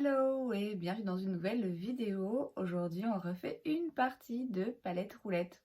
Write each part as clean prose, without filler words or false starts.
Hello et bienvenue dans une nouvelle vidéo. Aujourd'hui on refait une partie de palette roulette.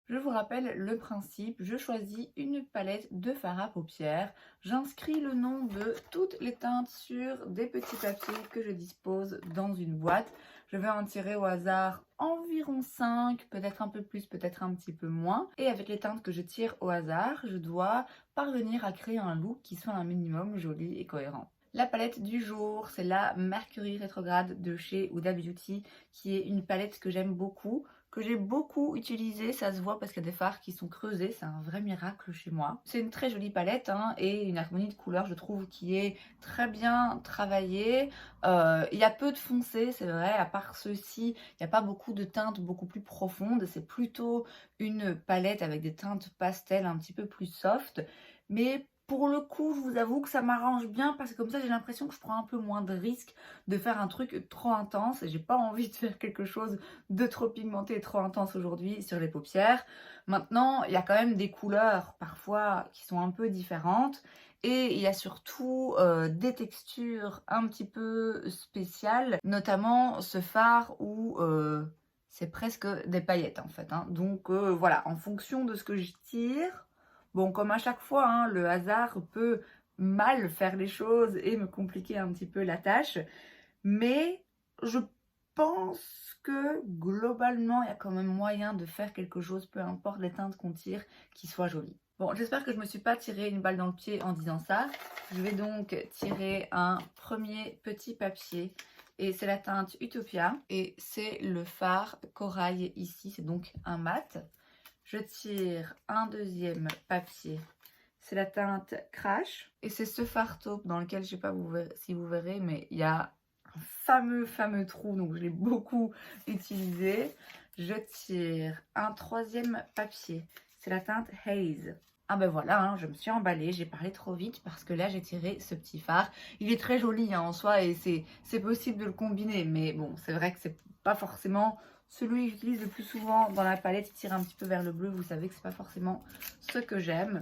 Je vous rappelle le principe, je choisis une palette de fard à paupières, j'inscris le nom de toutes les teintes sur des petits papiers que je dispose dans une boîte. Je vais en tirer au hasard environ 5, peut-être un peu plus, peut-être un petit peu moins. Et avec les teintes que je tire au hasard, je dois parvenir à créer un look qui soit un minimum joli et cohérent. La palette du jour, c'est la Mercury rétrograde de chez Huda Beauty, qui est une palette que j'aime beaucoup, que j'ai beaucoup utilisée, ça se voit parce qu'il y a des fards qui sont creusés, c'est un vrai miracle chez moi. C'est une très jolie palette et une harmonie de couleurs, je trouve, qui est très bien travaillée. Il y a peu de foncé, c'est vrai, à part ceux-ci, il n'y a pas beaucoup de teintes beaucoup plus profondes. C'est plutôt une palette avec des teintes pastel un petit peu plus soft, mais pour le coup, je vous avoue que ça m'arrange bien parce que comme ça, j'ai l'impression que je prends un peu moins de risques de faire un truc trop intense. Et j'ai pas envie de faire quelque chose de trop pigmenté et trop intense aujourd'hui sur les paupières. Maintenant, il y a quand même des couleurs parfois qui sont un peu différentes. Et il y a surtout des textures un petit peu spéciales, notamment ce fard où c'est presque des paillettes en fait. Donc voilà, en fonction de ce que je tire. Bon, comme à chaque fois, le hasard peut mal faire les choses et me compliquer un petit peu la tâche. Mais je pense que globalement, il y a quand même moyen de faire quelque chose, peu importe les teintes qu'on tire, qui soit joli. Bon, j'espère que je ne me suis pas tiré une balle dans le pied en disant ça. Je vais donc tirer un premier petit papier. Et c'est la teinte Utopia. Et c'est le fard corail ici, c'est donc un mat. Je tire un deuxième papier, c'est la teinte Crash. Et c'est ce fard taupe dans lequel, je sais pas si vous verrez, mais il y a un fameux trou, donc je l'ai beaucoup utilisé. Je tire un troisième papier, c'est la teinte Haze. Ah ben voilà, je me suis emballée, j'ai parlé trop vite parce que là j'ai tiré ce petit fard. Il est très joli en soi et c'est possible de le combiner, mais bon, c'est vrai que c'est pas forcément celui que j'utilise le plus souvent dans la palette. Il tire un petit peu vers le bleu, vous savez que c'est pas forcément ce que j'aime.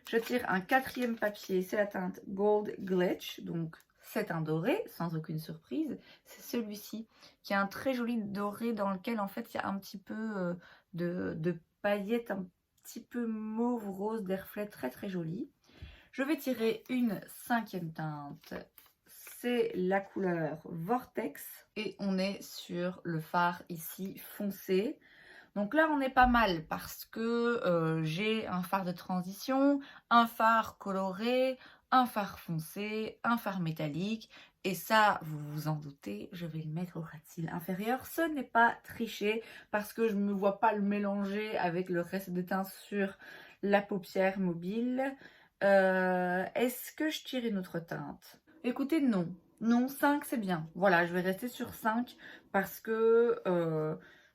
Je tire un quatrième papier, c'est la teinte Gold Glitch, donc c'est un doré, sans aucune surprise. C'est celui-ci qui a un très joli doré dans lequel en fait il y a un petit peu de paillettes, un petit peu mauve rose, des reflets très jolis. Je vais tirer une cinquième teinte, c'est la couleur Vortex et on est sur le fard ici foncé. Donc là on est pas mal parce que j'ai un fard de transition, un fard coloré, un fard foncé, un fard métallique. Et ça, vous vous en doutez, je vais le mettre au ras de cils inférieur. Ce n'est pas triché parce que je ne me vois pas le mélanger avec le reste des teintes sur la paupière mobile. Est-ce que je tire une autre teinte? Écoutez, non. Non, 5 c'est bien. Voilà, je vais rester sur 5 parce que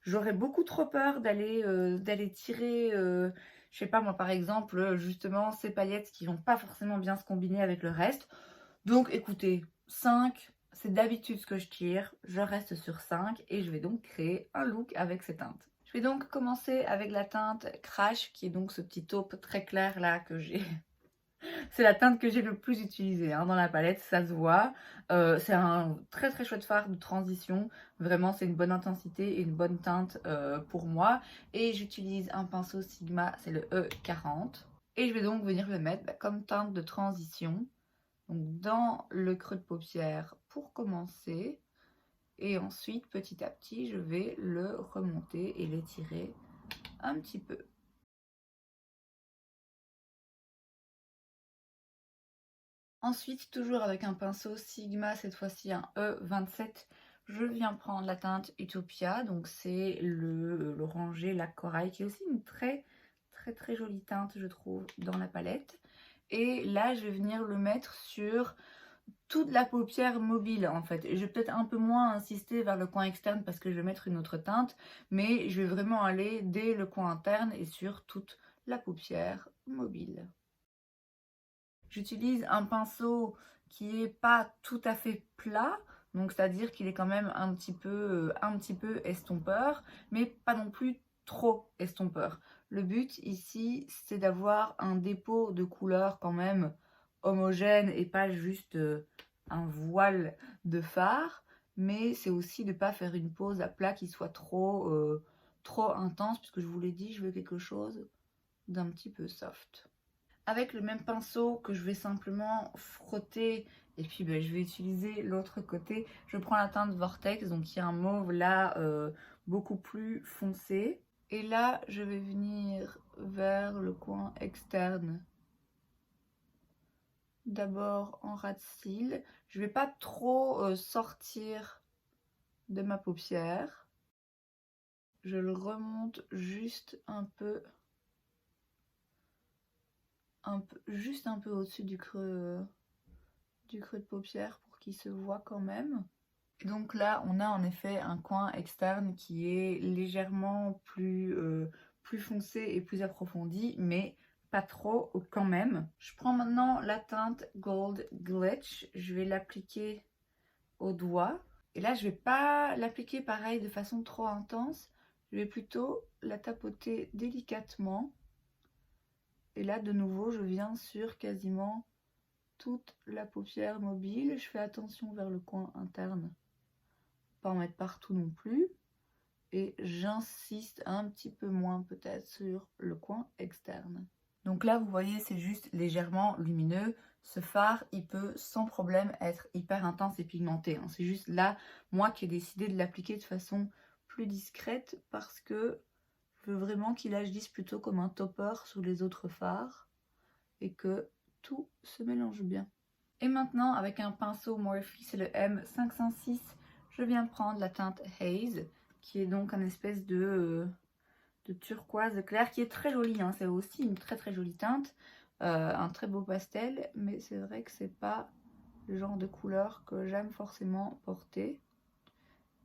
j'aurais beaucoup trop peur d'aller tirer, je sais pas moi par exemple, justement ces paillettes qui vont pas forcément bien se combiner avec le reste. Donc écoutez, 5 c'est d'habitude ce que je tire, je reste sur 5 et je vais donc créer un look avec ces teintes. Je vais donc commencer avec la teinte Crash qui est donc ce petit taupe très clair là que j'ai. C'est la teinte que j'ai le plus utilisée dans la palette, ça se voit. C'est un très chouette fard de transition. Vraiment, c'est une bonne intensité et une bonne teinte pour moi. Et j'utilise un pinceau Sigma, c'est le E40. Et je vais donc venir le mettre comme teinte de transition. Donc dans le creux de paupière pour commencer. Et ensuite, petit à petit, je vais le remonter et l'étirer un petit peu. Ensuite, toujours avec un pinceau Sigma, cette fois-ci un E27, je viens prendre la teinte Utopia. Donc c'est l'orangé, la corail, qui est aussi une très jolie teinte, je trouve, dans la palette. Et là, je vais venir le mettre sur toute la paupière mobile, en fait. Et je vais peut-être un peu moins insister vers le coin externe parce que je vais mettre une autre teinte. Mais je vais vraiment aller dès le coin interne et sur toute la paupière mobile. J'utilise un pinceau qui n'est pas tout à fait plat, donc c'est-à-dire qu'il est quand même un petit peu estompeur, mais pas non plus trop estompeur. Le but ici, c'est d'avoir un dépôt de couleur quand même homogène et pas juste un voile de fard, mais c'est aussi de ne pas faire une pose à plat qui soit trop intense, puisque je vous l'ai dit, je veux quelque chose d'un petit peu soft. Avec le même pinceau que je vais simplement frotter, et puis je vais utiliser l'autre côté, je prends la teinte Vortex, donc il y a un mauve là beaucoup plus foncé. Et là, je vais venir vers le coin externe. D'abord en ras de cils. Je ne vais pas trop sortir de ma paupière. Je le remonte juste un peu juste un peu au-dessus du creux de paupière pour qu'il se voit quand même. Et donc là, on a en effet un coin externe qui est légèrement plus foncé et plus approfondi, mais pas trop quand même. Je prends maintenant la teinte Gold Glitch, je vais l'appliquer au doigt. Et là, je vais pas l'appliquer pareil de façon trop intense, je vais plutôt la tapoter délicatement. Et là, de nouveau, je viens sur quasiment toute la paupière mobile. Je fais attention vers le coin interne, pas en mettre partout non plus. Et j'insiste un petit peu moins peut-être sur le coin externe. Donc là, vous voyez, c'est juste légèrement lumineux. Ce fard, il peut sans problème être hyper intense et pigmenté, hein. C'est juste là, moi, qui ai décidé de l'appliquer de façon plus discrète parce que je veux vraiment qu'il agisse plutôt comme un topper sur les autres fards et que tout se mélange bien. Et maintenant, avec un pinceau Morphe, c'est le M506, je viens prendre la teinte Haze, qui est donc un espèce de turquoise clair, qui est très joli, hein. C'est aussi une très jolie teinte, un très beau pastel, mais c'est vrai que c'est pas le genre de couleur que j'aime forcément porter.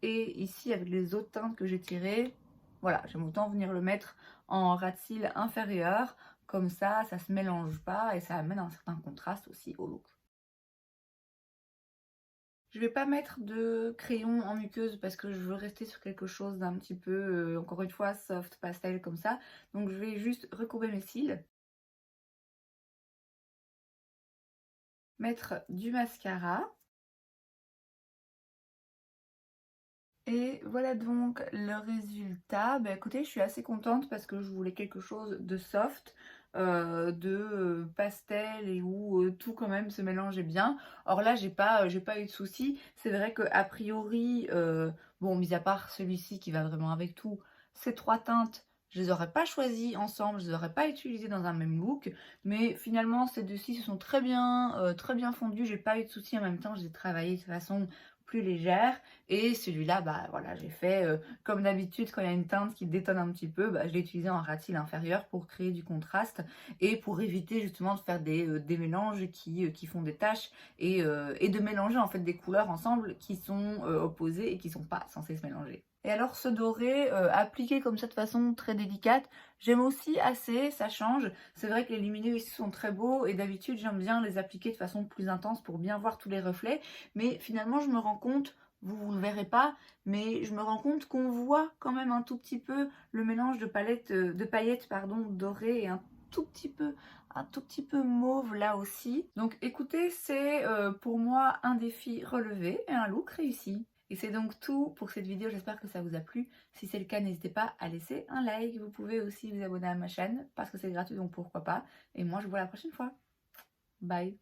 Et ici, avec les autres teintes que j'ai tirées, voilà, j'aime autant venir le mettre en ras de cils inférieur, comme ça se mélange pas et ça amène un certain contraste aussi au look. Je vais pas mettre de crayon en muqueuse parce que je veux rester sur quelque chose d'un petit peu, encore une fois, soft pastel comme ça. Donc je vais juste recourber mes cils. Mettre du mascara. Et voilà donc le résultat. Bah écoutez, je suis assez contente parce que je voulais quelque chose de soft, de pastel et où tout quand même se mélangeait bien. Or là, j'ai pas eu de soucis. C'est vrai que a priori, bon, mis à part celui-ci qui va vraiment avec tout, ces trois teintes, je les aurais pas choisies ensemble, je les aurais pas utilisées dans un même look. Mais finalement, ces deux-ci se sont très bien fondus. J'ai pas eu de soucis en même temps. Je les ai travaillés de façon plus légère. Et celui-là, bah voilà, j'ai fait comme d'habitude quand il y a une teinte qui détonne un petit peu, bah, je l'ai utilisé en ras de cils inférieur pour créer du contraste et pour éviter justement de faire des mélanges qui font des taches et de mélanger en fait des couleurs ensemble qui sont opposées et qui sont pas censées se mélanger. Et alors ce doré appliqué comme ça de façon très délicate, j'aime aussi assez, ça change. C'est vrai que les lumineux ici sont très beaux et d'habitude j'aime bien les appliquer de façon plus intense pour bien voir tous les reflets. Mais finalement je me rends compte, vous le verrez pas, mais je me rends compte qu'on voit quand même un tout petit peu le mélange de paillettes dorées et un tout petit peu mauve là aussi. Donc écoutez, c'est pour moi un défi relevé et un look réussi. Et c'est donc tout pour cette vidéo, j'espère que ça vous a plu. Si c'est le cas, n'hésitez pas à laisser un like. Vous pouvez aussi vous abonner à ma chaîne parce que c'est gratuit, donc pourquoi pas. Et moi, je vous vois la prochaine fois. Bye!